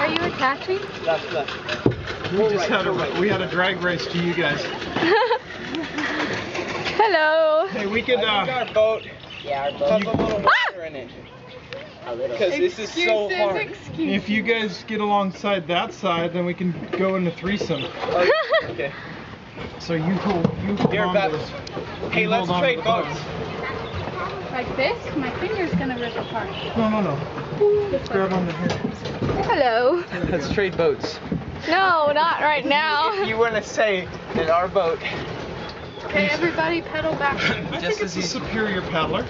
are you attaching? Left. We had a drag race to you guys. Hello. Hey, we could our boat. Yeah, our boat. Has a little water in it. A little. Because this is so hard. If you guys get alongside that side, then we can go into threesome. Okay. So you hold on to this. Hey, let's trade boats. Like this? My finger's gonna rip apart. No. Let's grab onto here. Hello. Let's trade boats. No, not right now. If you want to say that our boat. Okay, everybody pedal back. I think it's a superior paddler.